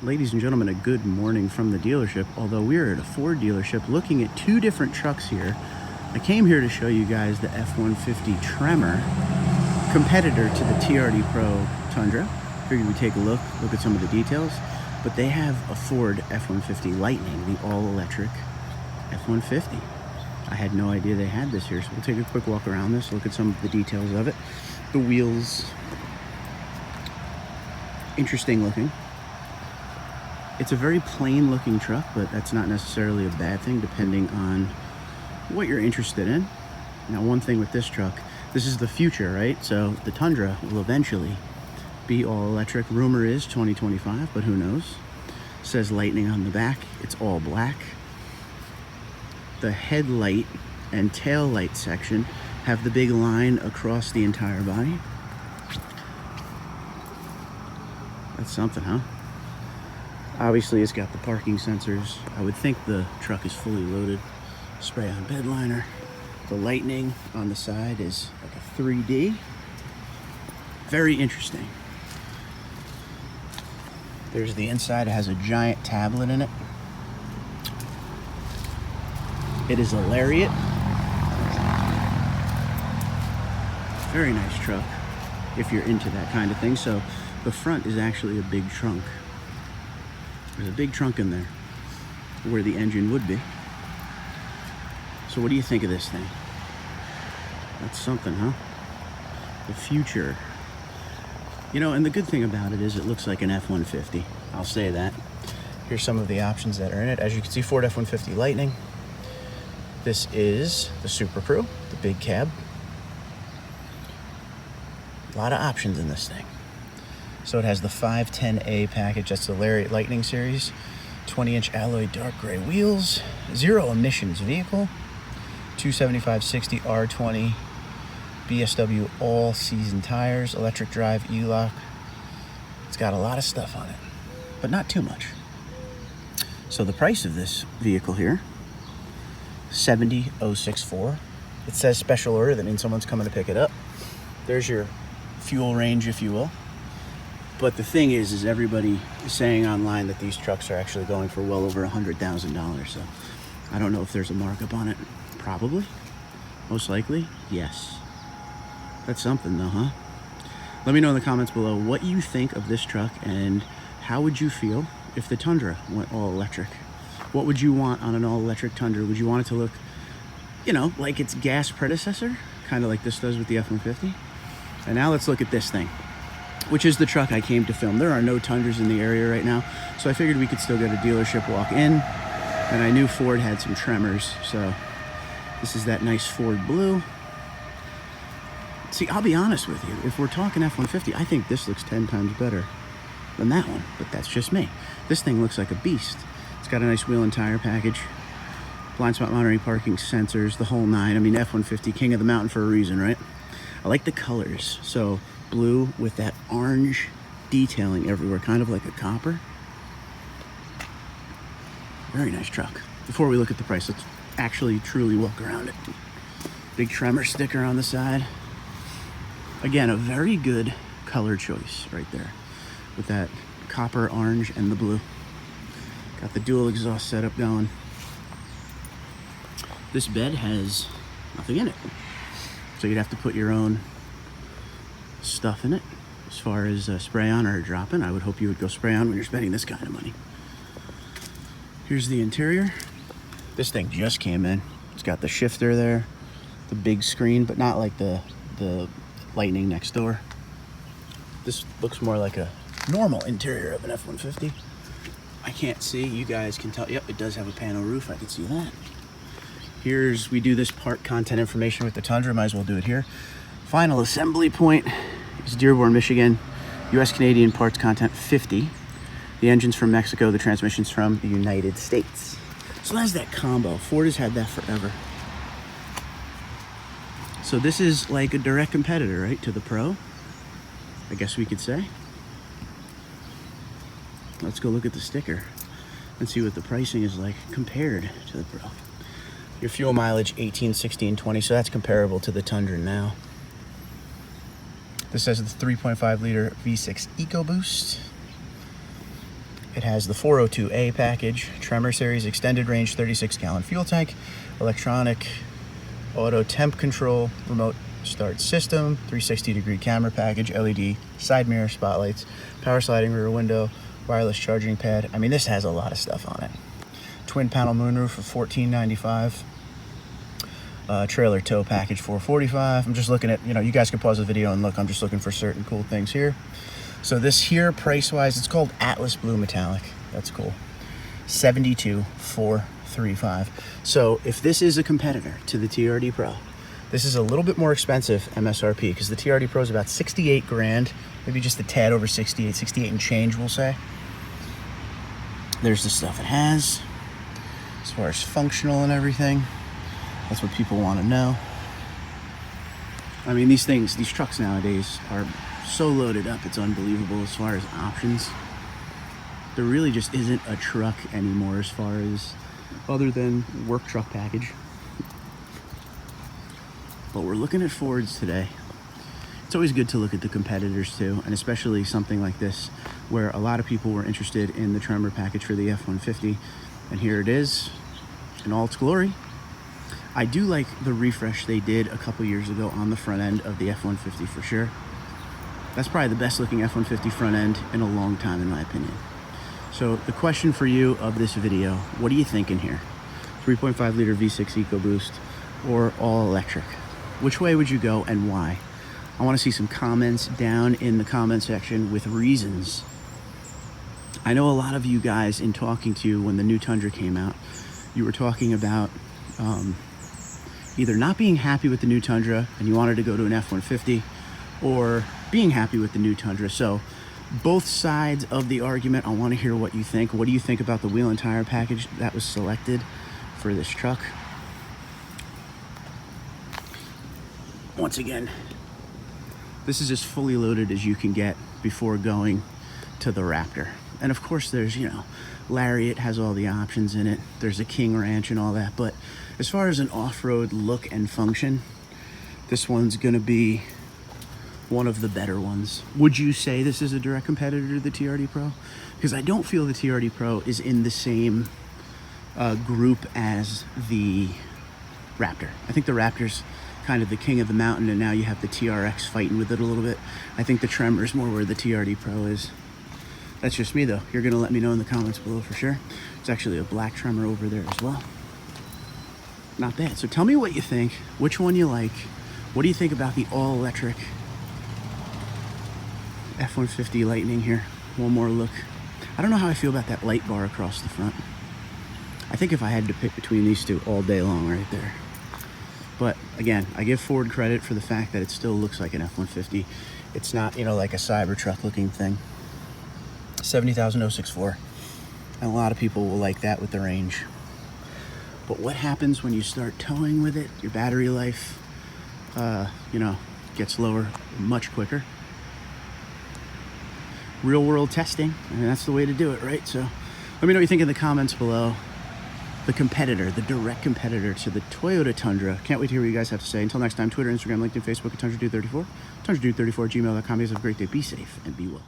Ladies and gentlemen, a good morning from the dealership. Although we're at a Ford dealership looking at two different trucks here, I came here to show you guys the F-150 Tremor, competitor to the TRD Pro Tundra. Figured we'd take a look at some of the details. But they have a Ford F-150 Lightning, the all-electric F-150. I had no idea they had this here, so we'll take a quick walk around this, look at some of the details of it. The wheels, interesting looking. It's a very plain looking truck, but that's not necessarily a bad thing depending on what you're interested in. Now, one thing with this truck, this is the future, right? So the Tundra will eventually be all electric. Rumor is 2025, but who knows? It says Lightning on the back. It's all black. The headlight and tail light section have the big line across the entire body. That's something, huh? Obviously, it's got the parking sensors. I would think the truck is fully loaded. Spray-on bed liner. The Lightning on the side is like a 3D. Very interesting. There's the inside. It has a giant tablet in it. It is a Lariat. Very nice truck if you're into that kind of thing. So the front is actually a big trunk. There's a big trunk in there where the engine would be. So what do you think of this thing? That's something, huh? The future. You know, and the good thing about it is it looks like an F-150. I'll say that. Here's some of the options that are in it. As you can see, Ford F-150 Lightning. This is the Super Crew, the big cab. A lot of options in this thing. So it has the 510A package. That's the Lariat Lightning series. 20-inch alloy dark gray wheels. Zero emissions vehicle. 275/60 R20 BSW all season tires. Electric drive E-lock. It's got a lot of stuff on it, but not too much. So the price of this vehicle here, $70,064. It says special order. That means someone's coming to pick it up. There's your fuel range, if you will. But the thing is everybody is saying online that these trucks are actually going for well over $100,000. So I don't know if there's a markup on it. Probably. Most likely, yes. That's something though, huh? Let me know in the comments below what you think of this truck and how would you feel if the Tundra went all electric? What would you want on an all electric Tundra? Would you want it to look, you know, like its gas predecessor? Kind of like this does with the F-150. And now let's look at this thing, which is the truck I came to film. There are no Tundras in the area right now, so I figured we could still get a dealership walk in, and I knew Ford had some Tremors, so this is that nice Ford blue. See, I'll be honest with you, if we're talking F-150, I think this looks 10 times better than that one, but that's just me. This thing looks like a beast. It's got a nice wheel and tire package, blind spot monitoring, parking sensors, the whole nine. I mean, F-150, king of the mountain for a reason, right? I like the colors, so blue with that orange detailing everywhere, kind of like a copper. Very nice truck. Before we look at the price, let's actually truly walk around it. Big Tremor sticker on the side. Again, a very good color choice right there with that copper, orange, and the blue. Got the dual exhaust setup going. This bed has nothing in it, so you'd have to put your own stuff in it. As far as spray on or drop in, I would hope you would go spray on when you're spending this kind of money. Here's the interior. This thing just came in. It's got the shifter there, the big screen, but not like the Lightning next door. This looks more like a normal interior of an F-150. I can't see, you guys can tell. Yep, it does have a panel roof, I can see that. We do this part content information with the Tundra, might as well do it here. Final assembly point is Dearborn, Michigan. US Canadian parts content 50. The engine's from Mexico, the transmission's from the United States. So that's that combo. Ford has had that forever. So this is like a direct competitor, right, to the Pro, I guess we could say. Let's go look at the sticker and see what the pricing is like compared to the Pro. Your fuel mileage, 18, 16, 20, so that's comparable to the Tundra now. This has the 3.5 liter V6 EcoBoost. It has the 402A package, Tremor Series, extended range 36-gallon fuel tank, electronic auto temp control, remote start system, 360-degree camera package, LED side mirror spotlights, power sliding rear window, wireless charging pad. I mean, this has a lot of stuff on it. Twin panel moonroof for $14.95. Trailer tow package $445. I'm just looking at, you guys can pause the video and look. I'm just looking for certain cool things here. So this here, price-wise, it's called Atlas Blue Metallic. That's cool. $72,435. So if this is a competitor to the TRD Pro, this is a little bit more expensive MSRP, because the TRD Pro is about 68 grand, maybe just a tad over 68 and change, we'll say. There's the stuff it has as far as functional and everything. That's what people want to know. I mean, these trucks nowadays are so loaded up, it's unbelievable as far as options. There really just isn't a truck anymore as far as, other than work truck package. But we're looking at Fords today. It's always good to look at the competitors too, and especially something like this, where a lot of people were interested in the Tremor package for the F-150, and here it is in all its glory. I do like the refresh they did a couple years ago on the front end of the F-150 for sure. That's probably the best looking F-150 front end in a long time, in my opinion. So the question for you of this video, what are you thinking here? 3.5 liter V6 EcoBoost or all electric? Which way would you go and why? I want to see some comments down in the comment section with reasons. I know a lot of you guys, in talking to you when the new Tundra came out, you were talking about either not being happy with the new Tundra and you wanted to go to an F-150, or being happy with the new Tundra. So both sides of the argument, I want to hear what you think. What do you think about the wheel and tire package that was selected for this truck? Once again, this is as fully loaded as you can get before going to the Raptor. And of course there's, Lariat has all the options in it. There's a King Ranch and all that. But as far as an off-road look and function, this one's gonna be one of the better ones. Would you say this is a direct competitor to the TRD Pro? Because I don't feel the TRD Pro is in the same group as the Raptor. I think the Raptor's kind of the king of the mountain, and now you have the TRX fighting with it a little bit. I think the Tremor is more where the TRD Pro is. That's just me though. You're gonna let me know in the comments below for sure. There's actually a black Tremor over there as well. Not bad. So tell me what you think, which one you like. What do you think about the all-electric F-150 Lightning here? One more look. I don't know how I feel about that light bar across the front. I think if I had to pick between these two all day long right there. But again, I give Ford credit for the fact that it still looks like an F-150. It's not, like a Cybertruck looking thing. 70,064. And a lot of people will like that with the range. But what happens when you start towing with it? Your battery life, gets lower much quicker. Real world testing, and that's the way to do it, right? So let me know what you think in the comments below. The competitor, the direct competitor to the Toyota Tundra. Can't wait to hear what you guys have to say. Until next time, Twitter, Instagram, LinkedIn, Facebook, at TundraDude34. TundraDude34 at gmail.com. You guys have a great day. Be safe and be well.